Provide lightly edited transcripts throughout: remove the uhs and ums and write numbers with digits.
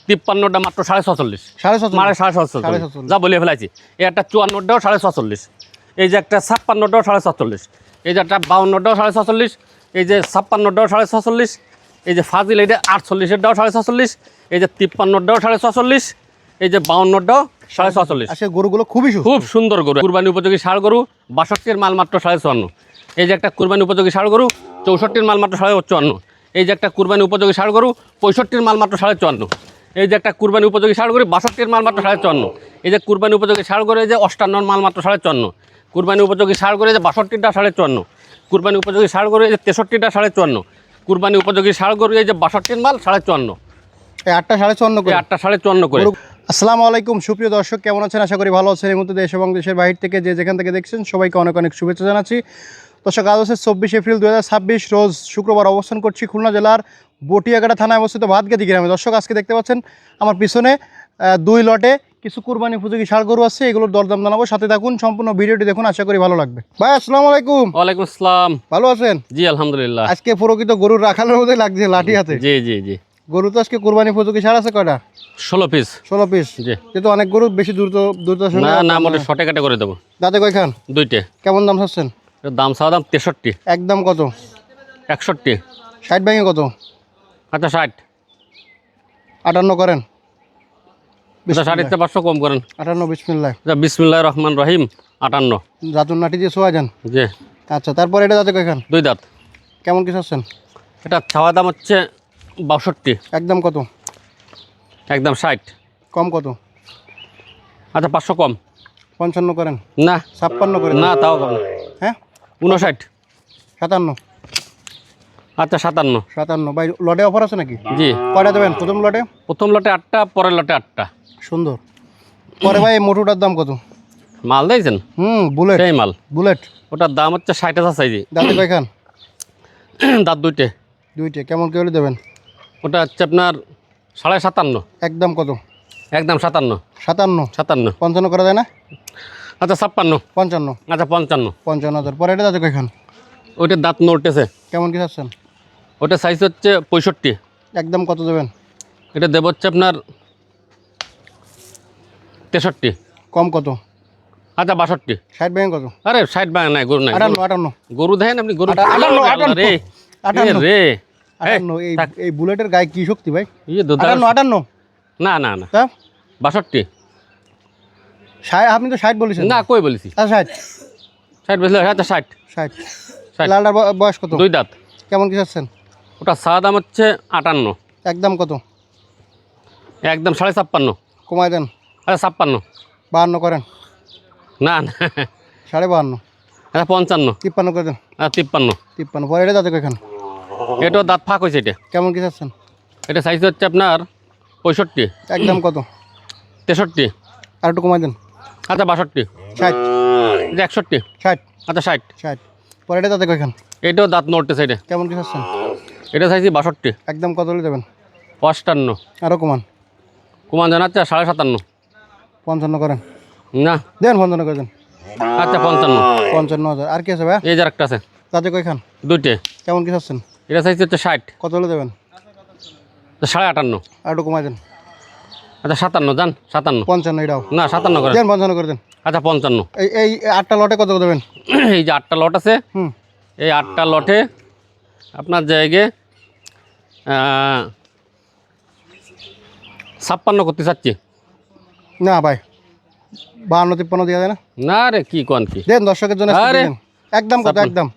53টা মাত্র 46.5, 46.5 মানে 46.5 যা বলে ফেলাইছি। এই একটা 54টাও 46.5, এই যে একটা 56টাও 46.5, এই যে একটা 52টাও 46.5, এই যে 56টাও 46.5, এই যে ফাজিল এইটা 48এরটাও 46.5, এই যে 53টাও 46.5, এই যে 52টাও 46.5। আসলে গরুগুলো খুবই খুব সুন্দর গরু, কুরবানি উপযোগী ষাঁড় গরু। 62-এর মাল মাত্র 54.5। এই যে একটা কুরবানি উপযোগী ষাঁড় গরু, 64-এর মাল মাত্র 54.5। এই যে একটা কুরবানি উপযোগী ষাঁড় গরু, 65-এর মাল মাত্র 54.5। এই যে একটা কুরবানি উপযোগী ষাঁড় গরু, 62-এর মাল মাত্র 54.5। এই যে কুরবানি উপযোগী ষাঁড় গরু, এই যে 58-এর মাল মাত্র 54.5। কুরবানি উপযোগী ষাঁড় গরু, এই যে 62টা 54.5। কুরবানি উপযোগী ষাঁড় গরু, এই যে 63টা 54.5। কুরবানি উপযোগী ষাঁড় গরু, এই যে 62-এর মাল 54.5। এই 8টা 54.5 করে। 8টা 54.5 করে। আসসালামু আলাইকুম সুপ্রিয় দর্শক, কেমন আছেন? আশা করি ভালো আছেন। এই মুহূর্তে দেশ এবং দেশের বাইরে থেকে যে যেখান থেকে দেখছেন সবাইকে অনেক অনেক শুভেচ্ছা জানাচ্ছি। দর্শক, আজ হচ্ছে 24 এপ্রিল 2026 রোজ শুক্রবার। অবস্থান করছি খুলনা জেলার বটিয়াঘাটা থানায় অবস্থিত ভাতগাদি গ্রামে। দর্শক, আজকে দেখতে পাচ্ছেন আমার পিছনে 2 লটে কিছু কুরবানি উপযোগী ষাঁড় গরু আছে, এগুলোর দরদাম জানাবো। সাথে থাকুন, সম্পূর্ণ ভিডিওটি দেখুন, আশা করি ভালো লাগবে। ভাই আসসালামু আলাইকুম। ওয়ালাইকুম আসসালাম। ভালো আছেন? জি আলহামদুলিল্লাহ। আজকে প্রকৃত গরুর রাখালের মধ্যে লাগছে লাঠি হাতে। জি জি জি। গরু তো আজকে কুরবানি উপযোগী ষাঁড় আছে কয়টা? 16 পিস। 16 পিস। জি। যেহেতু অনেক গরু বেশি দ্রুত না না, মোটে শর্টে কাটে করে দেবো। দাঁতে কয়খান? 2টে। কেমন দাম চাচ্ছেন? এর দাম চাওয়া দাম 63। একদম কত? 61। 60 ভেঙে কত? আচ্ছা 60। 58 করেন। আচ্ছা 550 কম করেন। 58 বিসমিল্লাহ। আচ্ছা বিসমিল্লাহির রহমানির রহিম 58। জাতুর নাটি দিয়ে শোয়া যান। জি। আচ্ছা, তারপর এটা দাঁতে কয়খান? 2 দাঁত। কেমন কি চাচ্ছেন? এটা চাওয়া দাম হচ্ছে 62। একদম কত? একদম 60। কম কত? আচ্ছা 500 কম। 55 করেন। না 56 করেন। না, তাও কম না। হ্যাঁ 59। 57। আচ্ছা 57। 57 ভাই, লটে অফার আছে নাকি? জি। কয়টা দেবেন প্রথম লটে? প্রথম লটে 8টা, পরের লটে 8টা। সুন্দর। পরে ভাই এই মোটরটার দাম কত? মাল দিয়েছেন? বুলেট। সেই মাল। বুলেট। ওটার দাম হচ্ছে 60,000 সাইজি। দাঁতে কয়খান? দাঁত 2টে। 2টে। কেমন কি হলে দেবেন? ওটা হচ্ছে আপনার 57.5। একদম কত? একদম 57। 57। 57। 55 করা যায় না? আচ্ছা 56। 55। আচ্ছা 55। 55,000। পরে এটা দাঁতে কয়খান? ওইটার দাঁত নড়তেছে। কেমন কি চাচ্ছেন? ওটা সাইজ হচ্ছে 65। একদম কত দেবেন? এটা দেব হচ্ছে আপনার 63। কম কত? আচ্ছা 62। 60 ভেঙে কত? আরে 60 ভাঙা নাই, গরু নাই। 58। গরু দেখেন আপনি, গরু 58 রে। 58 রে 58। এই বুলেটের গায়ে কি শক্তি ভাই? 58। 58। না না না, তা 62। 60, আপনি তো 60 বলেছেন। না কই বলেছি 60। 60 বেশি। আচ্ছা 60। 60। 60। লালটার বয়স কত? 2 দাঁত। কেমন কি চাচ্ছেন? ওটা চাওয়া দাম হচ্ছে 58। একদম কত? একদম 56.5। কমায় দেন। আচ্ছা 56। 52 করেন। না না, 52.5। আচ্ছা 55। 53 করে দেন। আচ্ছা 53। 53। পরে এটা দাঁতে কয়খান? এটাও দাঁত ফাঁক হয়েছে। এটা কেমন কি চাচ্ছেন? এটা সাইজ হচ্ছে আপনার 65। একদম কত? 63। আর একটু কমায় দেন। আচ্ছা 62। 60। এটা 61। 60। আচ্ছা 60। 60। পরে এটা দাঁতে কয়খান? এটাও দাঁত নড়তেছে। এটা কেমন কি চাচ্ছেন? এটা চাইছি 62। একদম কত হলে দেবেন? 58। আরও কমান। কুমান জানাচ্ছে 57.5। 55 করেন। না দেন 55 করে দেন। আচ্ছা 55। 55,000। আর কি আছে ভাই? এই যে একটা আছে। দাঁতে কয়খান? 2টে। কেমন কি চাচ্ছেন? এটা চাইছি হচ্ছে 60। কত হলে দেবেন? 58.5। আর একটু কমায় দেন। আচ্ছা 57 যান। 57। 55 এটাও। না 57 করেন। দেন 55 করে দেন। আচ্ছা 55। এই এই 8টা লটে কত দেবেন? এই যে 8টা লট আছে, হুম। এই 8টা লটে আপনার জায়গায় 56 করতে চাচ্ছি। না ভাই, 52-53 দেওয়া যায় না? না রে, কি কোন কি দেন দর্শকের জন্য আজকে আরে, দেন। একদম কত? একদম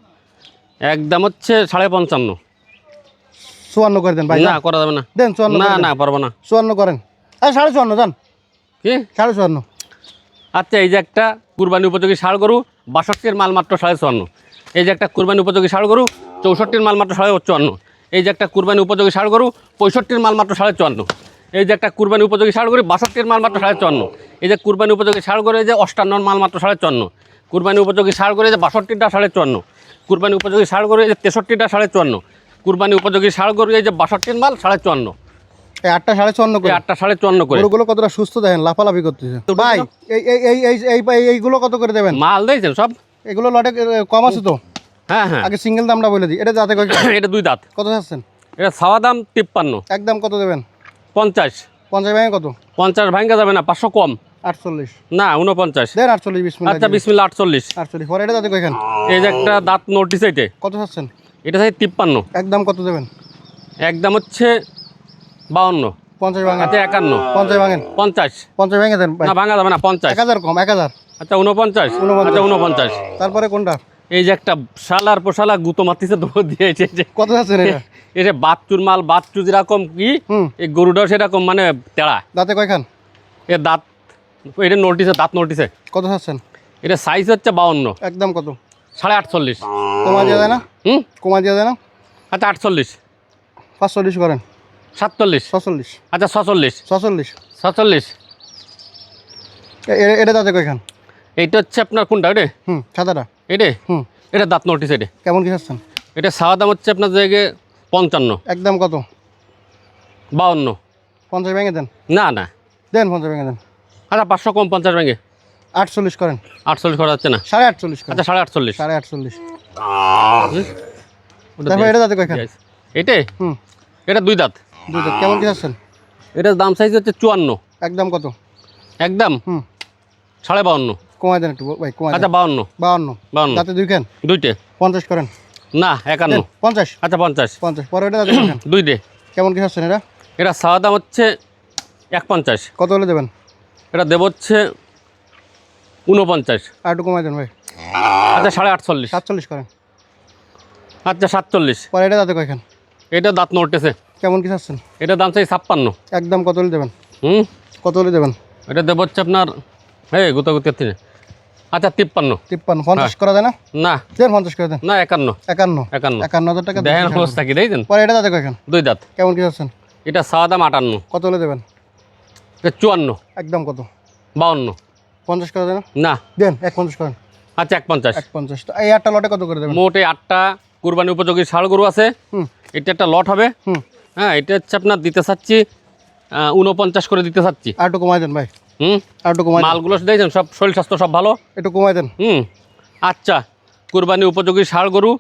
একদম হচ্ছে 55.5। 54 করে দেন ভাই। না করা যাবে না। দেন 54 না করে দেন। না পারবো না। 54 করেন। আরে 54.5 যান। কি? 54.5। আচ্ছা এই যে একটা কুরবানি উপযোগী ষাঁড় গরু, 62-এর মাল মাত্র 54.5। এই যে একটা কুরবানি উপযোগী ষাঁড় গরু, 64-এর মাল মাত্র 54.5। এই যে একটা কুরবানি উপযোগী ষাঁড় গরু, 65-এর মাল মাত্র 54.5। এই যে একটা কুরবানি উপযোগী ষাঁড় গরু, 62-এর মাল মাত্র 54.5। এই যে কুরবানি উপযোগী ষাঁড় গরু, এই যে 58-এর মাল মাত্র 54.5। কুরবানি উপযোগী ষাঁড় গরু, এই যে 62টা 54.5। কুরবানি উপযোগী ষাঁড় গরু, এই যে 63টা 54.5। কুরবানি উপযোগী ষাঁড় গরু, এই যে 62-এর মাল 54.5। এই 8টা 54 এই করে। 8টা 54.5 করে। গরুগুলো কতটা সুস্থ দেখেন, লাফালাফি করতেছে। ভাই এই এই এই এই এই এইগুলো কত করে দেবেন? মাল দিয়েছেন সব? এগুলো লটে কম আছে তো? হ্যাঁ হ্যাঁ। আগে সিঙ্গেল দামটা বলে দিই। এটা দাঁতে কয়খান? এটা 2 দাঁত। কত চাচ্ছেন? এটা ছাওয়া দাম 53। একদম কত দেবেন? 50। 50 ভাঙে কত? 50 ভাঙ্গা যাবে না, 500 কম। 48 না 49। দেন 48 বিসমিল্লাহ। আচ্ছা বিসমিল্লাহ 48। 48 পরে এটা দাঁতে কয়খান? এই যে একটা দাঁত নোটিস এইটে, কত চাচ্ছেন? এটা চাই 53। একদম কত দেবেন? একদম হচ্ছে 52। 50 ভাঙেন। আচ্ছা 51। 50 ভাঙেন। 50 50 ভেঙে দেন ভাই। না ভাঙা যাবে না, 50। 1000 কম 1000। আচ্ছা 49। আচ্ছা 49। তারপরে কোনটা? এই যে একটা শালার পোশালা গুতো মারতেছে দৌড় দিয়েছে যে কত চাচ্ছেন এটা? এই যে বাচ্চুর মাল, বাচ্চু যেরকম কি হুম। এই গরুটাও সেরকম মানে তেড়া। দাঁতে কয়খান? এ দাঁত, এটা নোটিসে, দাঁত নোটিসে। কত চাচ্ছেন? এটা সাইজ হচ্ছে 52। একদম কত? 48.5। কমা দেওয়া যায় না? হুম। কমা দেওয়া যায় না? আচ্ছা 48। 45 করেন। 47। 46। আচ্ছা 46। 46। 46। এটা দাঁতে কয়খান? এইটা হচ্ছে আপনার কোনটা এটা? সাদাটা। এটা হুম। এটা দাঁত নোটিস। এটা কেমন কি চাচ্ছেন? এটা সাওয়া দাম হচ্ছে আপনার জায়গায় 55। একদম কত? 52। 50 ভেঙে দেন। না না, দেন 50 ভেঙে দেন। আচ্ছা 500 কম, 50 ভেঙে। 48 করেন। 48 করা যাচ্ছে না। 48.5 করেন। আচ্ছা 48.5। 48.5। তারপর এটা দাঁতে কয়খান? এইটে হুম। এটা 2 দাঁত। দুইটা কেমন কি চাচ্ছেন? এটার দাম সাইজ হচ্ছে 54। একদম কত? একদম হুম। 52.5। কমায় দেন একটু ভাই, কমায় আচ্ছা দেন। 52। 52। দাঁতে দুই খান। দুইটে। 50 করেন। না 51। 50। আচ্ছা 50। 50 পরে এটা দাঁতে কয়খান? দুইটে। কেমন কি চাচ্ছেন এটা? এটা সাওয়া দাম হচ্ছে 51। কত হলে দেবেন? এটা দেব হচ্ছে 49। আর একটু কমায় দেন ভাই। আচ্ছা 48.5। 47 করেন। আচ্ছা 47। পরে এটা দাঁতে কয়খান? এটা দাঁত নড়তেছে। কেমন কি চাচ্ছেন? এটা দাম চাই 56। একদম কত হলে দেবেন? হুম। কত হলে দেবেন? এটা দেব হচ্ছে আপনার গুতাগুতি থেকে। আচ্ছা 53। 53। 50 করা যায় না? না দেন 50 করে দেন। না 51। 51। 51,000 টাকা দেখেন অবস্থা কি দেখছেন। পরে এটা দাঁতে কয়খান? 2 দাঁত। কেমন কি চাচ্ছেন? এটা সাওয়া দাম 58। কত হলে দেবেন? এটা 54। একদম কত? 52। 50 করা যায় না? না। দেন 150 করেন। আচ্ছা 51। 150। তো এই 8টা লটে কত করে দেবেন? মোট এই 8টা কুরবানি উপযোগী ষাঁড় গরু আছে। হুম। এটা একটা লট হবে। হুম। হ্যাঁ, এটা হচ্ছে আপনার দিতে চাচ্ছি 49 করে দিতে চাচ্ছি। আর একটু কমায় দেন ভাই। হুম। আর একটু কমায় দেন। মালগুলো দেখছেন সব শরীর স্বাস্থ্য সব ভালো। একটু কমায় দেন। হুম। আচ্ছা কুরবানি উপযোগী ষাঁড় গরু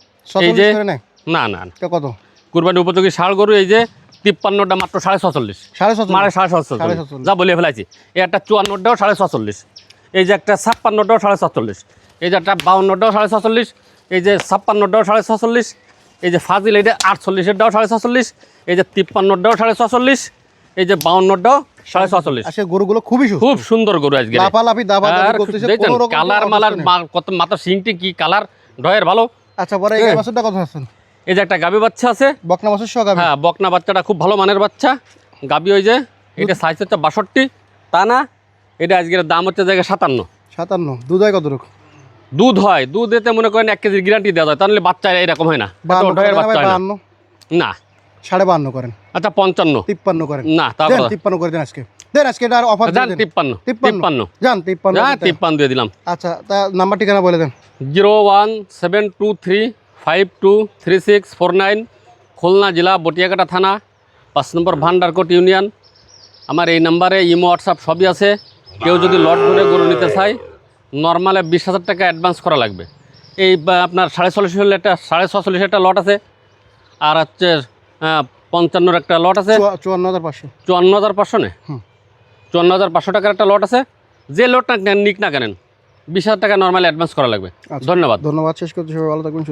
এই যে 47 করে নেয়। না না না। এটা কত? কুরবানি উপযোগী ষাঁড় গরু এই যে 53টা মাত্র 47.5। 47.5 মানে 47.5 যা বলে ফেলাইছি। এই একটা 54টাও 47.5। এই যে একটা 56টাও 47.5। এই যে একটা 52টাও 47.5। এই যে 56টাও 47.5। এই যে ফাজিল এইটা 48টাও 47.5। এই যে 53টাও 47.5। এই যে 52টাও 47.5। আজকে গরুগুলো খুবই সুস্থ। খুব সুন্দর গরু আজকে। লাফালাফি দাবাদাবি করতেছে, কোনো রকম কালার মালার কত মাথা সিংটি কি কালার ডয়ের ভালো। আচ্ছা পরে এই বাছুরটা কত আছেন? এই যে একটা গাবি বাচ্চা আছে। বকনা বাছুর সহ গাবি? হ্যাঁ বকনা বাচ্চাটা খুব ভালো মানের বাচ্চা। গাবি ওই যে এটা সাইজ হচ্ছে 62। তা না, এটা আজকের দাম হচ্ছে জায়গায় 57। 57। দুধ হয় কত রকম? দুধ হয়, দুধ এতে মনে করেন 1 কেজির গ্যারান্টি দেওয়া যায়। তাহলে বাচ্চা এরকম হয় না, ডয়ের বাচ্চা হয় না। 52। না 52.5 করেন। আচ্ছা 55। 53 করেন। না তা দেন 53 করে দেন আজকে। দেন আজকে এটার অফার জান দেন। 53। 53 জান 53। হ্যাঁ 53 দিয়ে দিলাম। আচ্ছা তা নাম্বার ঠিকানা বলে দেন। 01723523649, খুলনা জেলা বটিয়াকাটা থানা, 5 নম্বর ভান্ডারকোট ইউনিয়ন। আমার এই নাম্বারে ইমো হোয়াটসঅ্যাপ সবই আছে। কেউ যদি লট করে গরু নিতে চায় নর্মালে 20,000 টাকা অ্যাডভান্স করা লাগবে। এই আপনার 46 হলে একটা 46 একটা লট আছে। আর হচ্ছে 55 একটা লট আছে। 54,500। 54,500 নে। হুম। 54,500 টাকার একটা লট আছে। যে লটটা নিক না কেনেন 20,000 টাকা নর্মালি অ্যাডভান্স করা লাগবে। ধন্যবাদ। ধন্যবাদ। শেষ করতে সবাই ভালো থাকবেন, সুস্থ